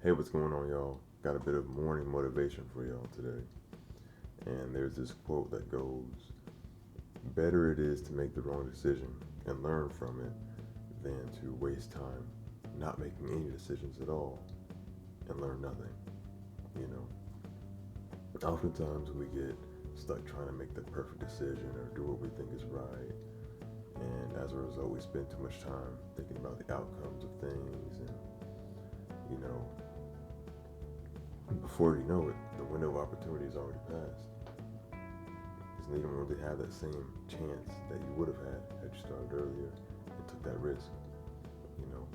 Hey, what's going on, y'all? Got a bit of morning motivation for y'all today. And there's this quote that goes, better it is to make the wrong decision and learn from it than to waste time not making any decisions at all and learn nothing. You know, oftentimes we get stuck trying to make the perfect decision or do what we think is right. And as a result, we spend too much time thinking about the outcomes of things. And, you know, before you know it, the window of opportunity is already passed. Because you don't really have that same chance that you would have had you started earlier and took that risk. You know,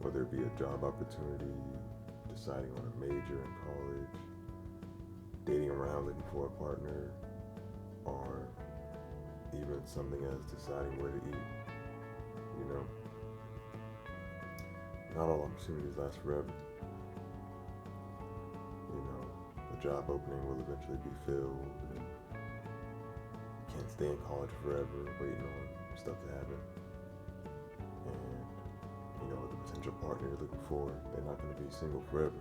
whether it be a job opportunity, deciding on a major in college, dating around looking for a partner, or even something as deciding where to eat. You know, not all opportunities last forever. You know, the job opening will eventually be filled. And you can't stay in college forever waiting on stuff to happen. And, you know, the potential partner you're looking for, they're not going to be single forever.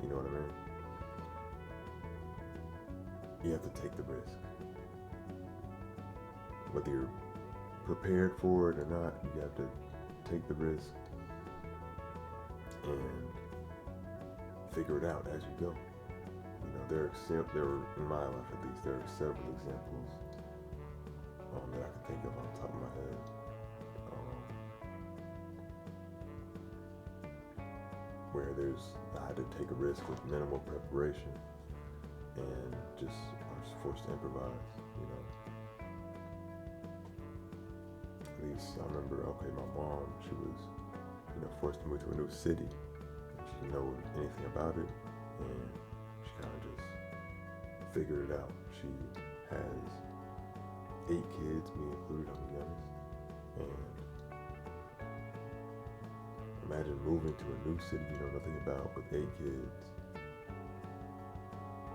You know what I mean? You have to take the risk. Whether you're prepared for it or not, you have to take the risk and figure it out as you go. You know, there are in my life at least, there are several examples that I can think of on the top of my head. Where I had to take a risk with minimal preparation and I was forced to improvise, you know. At least I remember, okay, my mom, she was, forced to move to a new city. She didn't know anything about it, and she kind of just figured it out. She has 8 kids, me included, I'm the youngest, and imagine moving to a new city you know nothing about with 8 kids.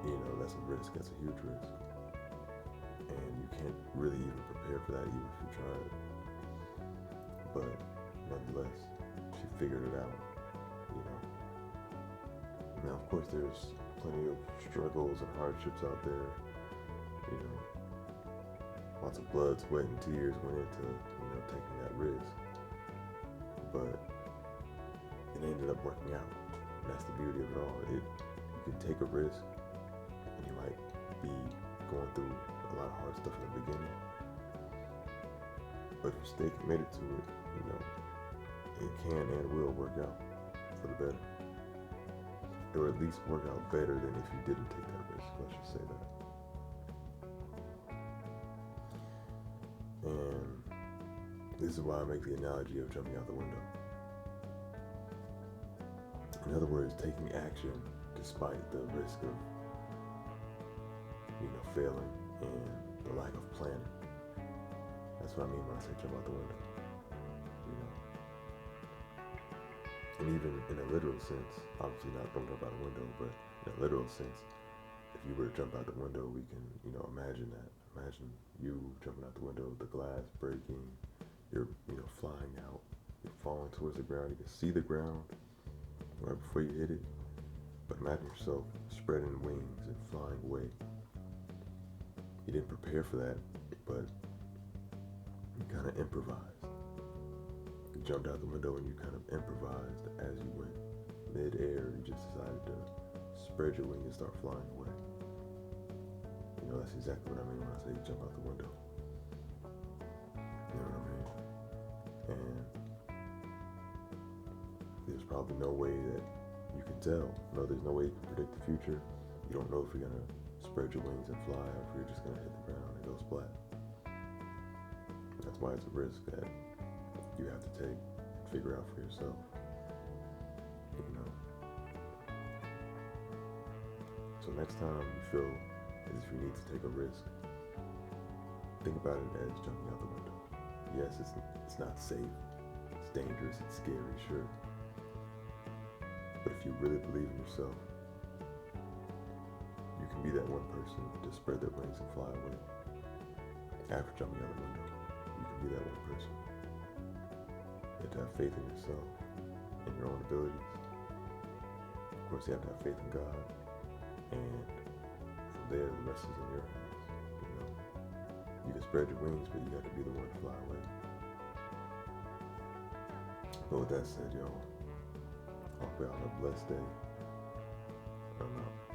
You know, that's a risk, that's a huge risk. And you can't really even prepare for that even if you tried. But nonetheless, she figured it out, you know. Now, of course, there's plenty of struggles and hardships out there, you know. Lots of blood, sweat, and tears went into, taking that risk. But it ended up working out. And that's the beauty of it all. You can take a risk, and you might be going through a lot of hard stuff in the beginning. But if you stay committed to it, it can and will work out for the better. It will at least work out better than if you didn't take that risk, let's just say that. And this is why I make the analogy of jumping out the window. In other words, taking action despite the risk of, failing and the lack of planning. That's what I mean when I say jump out the window. And even in a literal sense, obviously not don't jump out the window, but in a literal sense, if you were to jump out the window, we can, imagine that. Imagine you jumping out the window, the glass breaking, you're, flying out, you're falling towards the ground, you can see the ground right before you hit it, but imagine yourself spreading wings and flying away. You didn't prepare for that, but you kind of improvised. You jumped out the window and you kind of improvised as you went. Mid-air, you just decided to spread your wings and start flying away. That's exactly what I mean when I say you jump out the window. You know what I mean? And there's probably no way that you can tell. No, there's no way you can predict the future. You don't know if you're going to spread your wings and fly or if you're just going to hit the ground and go splat. That's why it's a risk that you have to figure out for yourself. So next time you feel as if you need to take a risk, think about it as jumping out the window. Yes, it's not safe, it's dangerous, it's scary, sure. But if you really believe in yourself, you can be that one person to spread their wings and fly away. After jumping out the window, you can be that one person. You have to have faith in yourself and your own abilities. course, you have to have faith in God, and from there, the rest is in your hands. You know, you can spread your wings, but you got to be the one to fly away. But with that said, y'all, I hope y'all have a blessed day. I'm out.